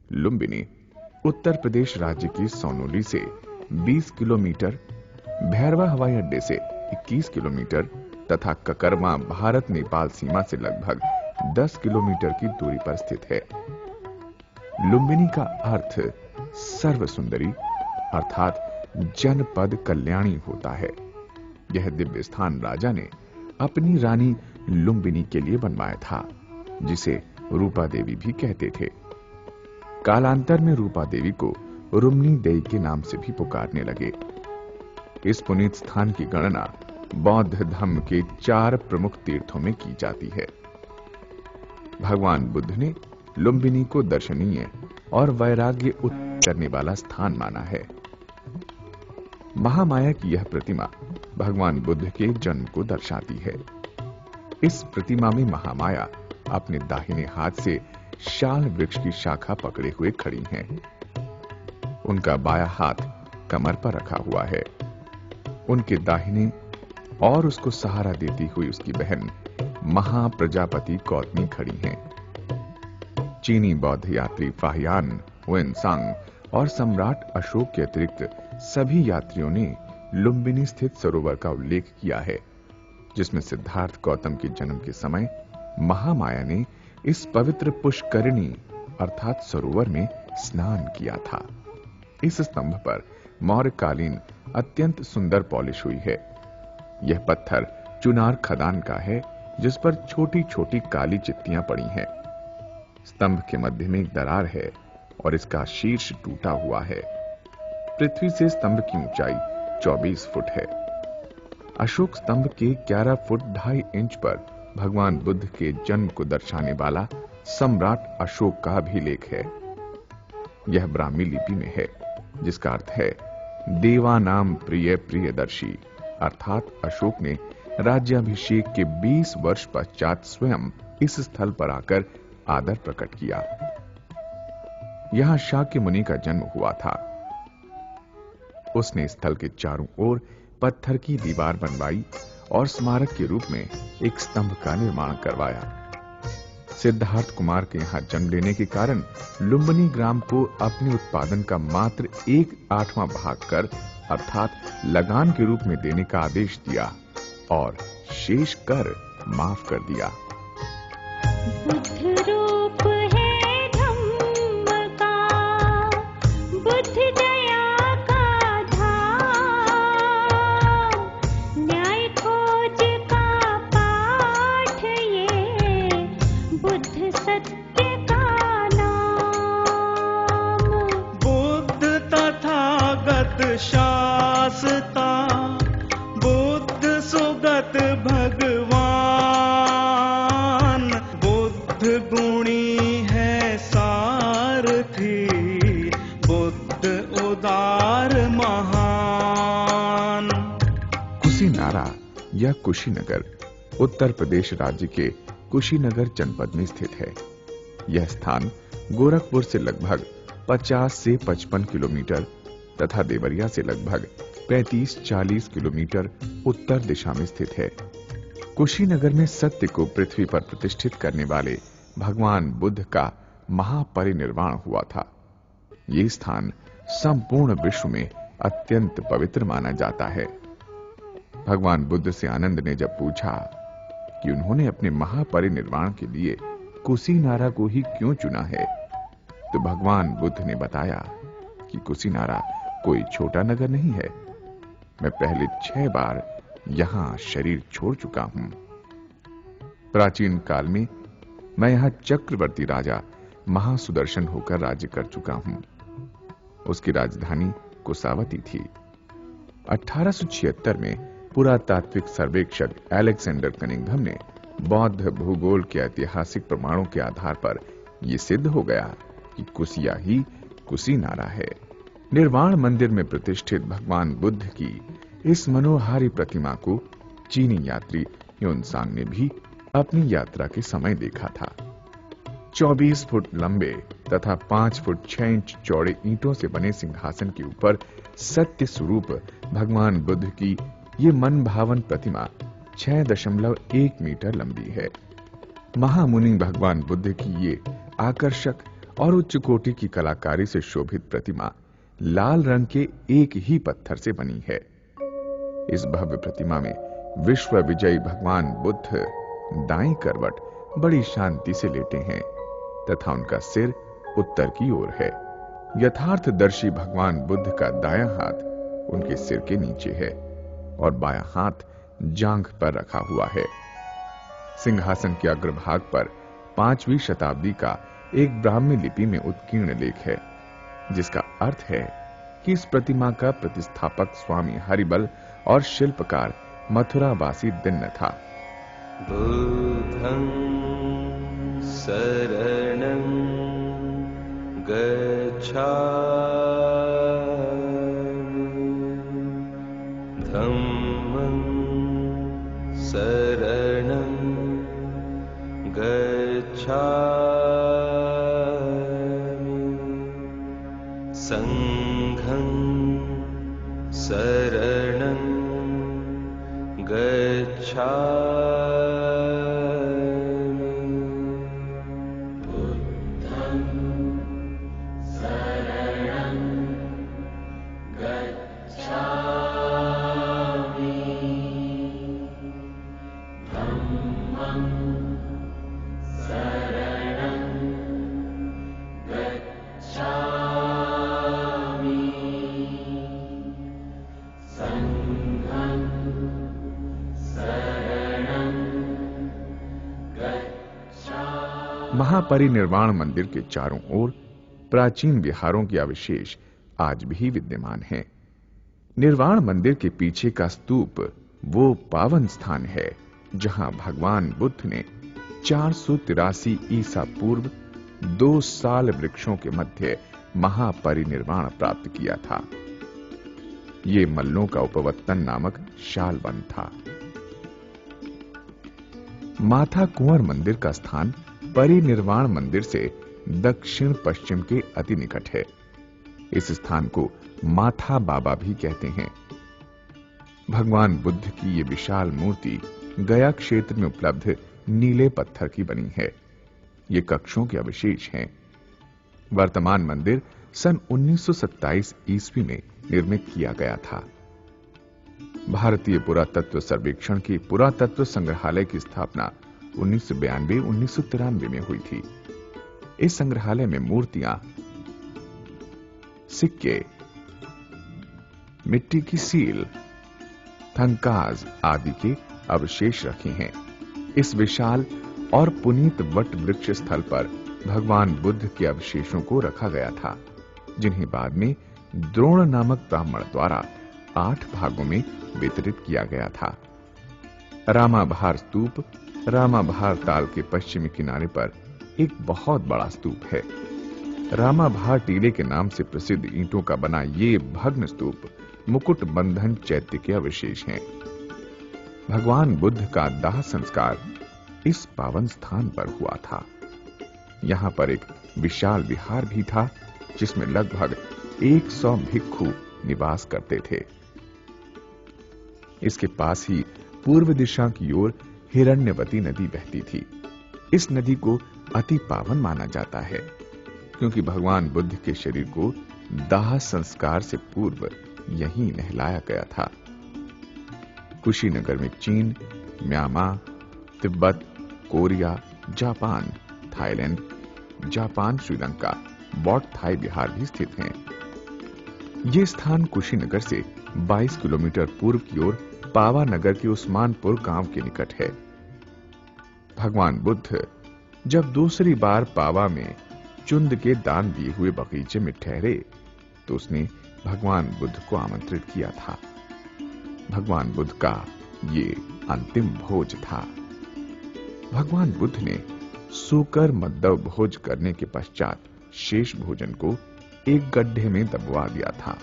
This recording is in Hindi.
लुम्बिनी उत्तर प्रदेश राज्य की सोनौली से 20 किलोमीटर, भैरवा हवाई अड्डे से 21 किलोमीटर तथा ककरमा भारत नेपाल सीमा से लगभग 10 किलोमीटर की दूरी पर स्थित है। लुम्बिनी का अर्थ सर्व सुंदरी अर्थात जनपद कल्याणी होता है। यह दिव्य स्थान राजा ने अपनी रानी लुम्बिनी के लिए बनवाया था, जिसे रूपा देवी भी कहते थे। कालांतर में रूपा देवी को रुम्नी देई के नाम से भी पुकारने लगे। इस पुनीत स्थान की गणना बौद्ध धर्म के 4 प्रमुख तीर्थों में की जाती है। भगवान बुद्ध ने लुम्बिनी को दर्शनीय और वैराग्य उत्पन्न करने वाला स्थान माना है। महामाया की यह प्रतिमा भगवान बुद्ध के जन्म को दर्शाती है। इस प्रतिमा में महामाया अपने दाहिने हाथ से शाल वृक्ष की शाखा पकड़े हुए खड़ी हैं। उनका बायां हाथ कमर पर रखा हुआ है। उनके दाहिने और उसको सहारा देती हुई उसकी बहन महाप्रजापति गौतमी खड़ी हैं। चीनी बौद्ध यात्री फाहियान, हुएनसांग और सम्राट अशोक के अतिरिक्त सभी यात्रियों ने लुम्बिनी स्थित सरोवर का उल्लेख किया है, जिसमें सिद्धार्थ गौतम के जन्म के समय महामाया ने इस पवित्र पुष्करिणी अर्थात सरोवर में स्नान किया था। इस स्तंभ पर मौर्यकालीन अत्यंत सुंदर पॉलिश हुई है। यह पत्थर चुनार खदान का है, जिस पर छोटी छोटी काली चित्तियां पड़ी हैं। स्तंभ के मध्य में एक दरार है और इसका शीर्ष टूटा हुआ है। पृथ्वी से स्तंभ की ऊंचाई 24 फुट है। अशोक स्तंभ के 11 फुट 2.5 इंच पर भगवान बुद्ध के जन्म को दर्शाने वाला सम्राट अशोक का अभिलेख है। यह ब्राह्मी लिपि में है, जिसका अर्थ है देवानाम प्रिय प्रियदर्शी, अर्थात अशोक ने राज्याभिषेक के 20 वर्ष पश्चात स्वयं इस स्थल पर आकर आदर प्रकट किया। यहां शाक्य मुनि का जन्म हुआ था। उसने स्थल के चारों ओर पत्थर की दीवार बनवाई और स्मारक के रूप में एक स्तंभ का निर्माण करवाया। सिद्धार्थ कुमार के यहां जन्म लेने के कारण लुम्बिनी ग्राम को अपने उत्पादन का मात्र 1/8वां भाग कर अर्थात लगान के रूप में देने का आदेश दिया और शेष कर माफ कर दिया। बुद्ध रूप है धम्म का, बुद्ध दया का धाम, न्याय खोज का पाठ ये, बुद्ध सत्य का नाम। बुद्ध तथागत शास्ता, बुद्ध सुगत भगवान, गुणी है सारथी, बुद्ध उदार महान। कुशीनारा या कुशीनगर उत्तर प्रदेश राज्य के कुशीनगर जनपद में स्थित है। यह स्थान गोरखपुर से लगभग 50 से 55 किलोमीटर तथा देवरिया से लगभग 35-40 किलोमीटर उत्तर दिशा में स्थित है। कुशीनगर में सत्य को पृथ्वी पर प्रतिष्ठित करने वाले भगवान बुद्ध का महापरिनिर्वाण हुआ था। ये स्थान संपूर्ण विश्व में अत्यंत पवित्र माना जाता है। भगवान बुद्ध से आनंद ने जब पूछा कि उन्होंने अपने महापरिनिर्वाण के लिए कुशीनारा को ही क्यों चुना है, तो भगवान बुद्ध ने बताया कि कुशीनारा कोई छोटा नगर नहीं है। मैं पहले 6 बार यहां शरीर छोड़ चुका हूं। प्राचीन काल में मैं यहां चक्रवर्ती राजा महासुदर्शन होकर राज्य कर चुका हूं। उसकी राजधानी कुशावती थी। 1876 में पुरातात्विक सर्वेक्षक अलेक्जेंडर कनिंघम ने बौद्ध भूगोल के ऐतिहासिक प्रमाणों के आधार पर यह सिद्ध हो गया कि कुशिया ही कुशीनारा है। निर्वाण मंदिर में प्रतिष्ठित भगवान बुद्ध की इस मनोहारी प्रतिमा को चीनी यात्री ह्यूनसांग ने भी अपनी यात्रा के समय देखा था। 24 फुट लंबे तथा 5 फुट 6 इंच चौड़े ईंटों से बने सिंहासन के ऊपर सत्य स्वरूप भगवान बुद्ध की ये मन भावन प्रतिमा 6.1 मीटर लंबी है। महामुनि भगवान बुद्ध की ये आकर्षक और उच्च कोटि की कलाकारी से शोभित प्रतिमा लाल रंग के एक ही पत्थर से बनी है। इस भव्य प्रतिमा में विश्व विजयी भगवान बुद्ध दाईं करवट बड़ी शांति से लेटे हैं तथा उनका सिर उत्तर की ओर है। यथार्थदर्शी भगवान बुद्ध का दायां हाथ उनके सिर के नीचे है और बायां हाथ जांघ पर रखा हुआ है। सिंहासन के अग्रभाग पर 5वीं शताब्दी का एक ब्राह्मी लिपि में उत्कीर्ण लेख है, जिसका अर्थ है कि इस प्रतिमा का प्रतिस्थापक स्वामी हरिबल और शिल्पकार मथुरावासी दिन्न था। बुद्धं शरणं गच्छामि धम्मं शरणं गच्छामि संघं शरणं गच्छामि बुद्धं शरणं गच्छामि धम्मं शरणं गच्छामि संघं महापरिनिर्वाण मंदिर के चारों ओर प्राचीन विहारों के अवशेष आज भी विद्यमान हैं। निर्वाण मंदिर के पीछे का स्तूप वो पावन स्थान है जहां भगवान बुद्ध ने 483 ईसा पूर्व 2 साल वृक्षों के मध्य महापरिनिर्वाण प्राप्त किया था। ये मल्लों का उपवत्तन नामक शाल वन था। माथा कुंवर मंदिर का स्थान परिनिर्वाण मंदिर से दक्षिण पश्चिम के अति निकट है। इस स्थान को माथा बाबा भी कहते हैं। भगवान बुद्ध की ये विशाल मूर्ति गया क्षेत्र में उपलब्ध नीले पत्थर की बनी है। ये कक्षों के अवशेष हैं। वर्तमान मंदिर सन 1927 ईस्वी में निर्मित किया गया था। भारतीय पुरातत्व सर्वेक्षण के पुरातत्व संग्रहालय की स्थापना 1992-1993 में हुई थी। इस संग्रहालय में मूर्तियां, सिक्के, मिट्टी की सील, थंकाज आदि के अवशेष रखे हैं। इस विशाल और पुनीत वट वृक्ष स्थल पर भगवान बुद्ध के अवशेषों को रखा गया था, जिन्हें बाद में द्रोण नामक ब्राह्मण द्वारा 8 भागों में वितरित किया गया था। रामाभार स्तूप रामाभार ताल के पश्चिमी किनारे पर एक बहुत बड़ा स्तूप है। रामाभार टीले के नाम से प्रसिद्ध ईंटों का बना ये भग्न स्तूप मुकुट बंधन चैत्य के अवशेष हैं। भगवान बुद्ध का दाह संस्कार इस पावन स्थान पर हुआ था। यहां पर एक विशाल विहार भी था, जिसमें लगभग 100 भिक्षु निवास करते थे। इसके पास ही पूर्व दिशा की ओर हिरण्यवती नदी बहती थी। इस नदी को अति पावन माना जाता है, क्योंकि भगवान बुद्ध के शरीर को दाह संस्कार से पूर्व यहीं नहलाया गया था। कुशीनगर में चीन, Myanmar, Tibet, Korea, Japan, Thailand, Japan, Sri Lanka, बौद्ध थाई विहार भी स्थित हैं। ये स्थान कुशीनगर से 22 किलोमीटर पूर्व की ओर पावा नगर के उस्मानपुर गांव के निकट है। भगवान बुद्ध जब दूसरी बार पावा में चुंद के दान दिए हुए बगीचे में ठहरे तो उसने भगवान बुद्ध को आमंत्रित किया था। भगवान बुद्ध का ये अंतिम भोज था। भगवान बुद्ध ने सोकर मद्दव भोज करने के पश्चात शेष भोजन को एक गड्ढे में दबवा दिया था।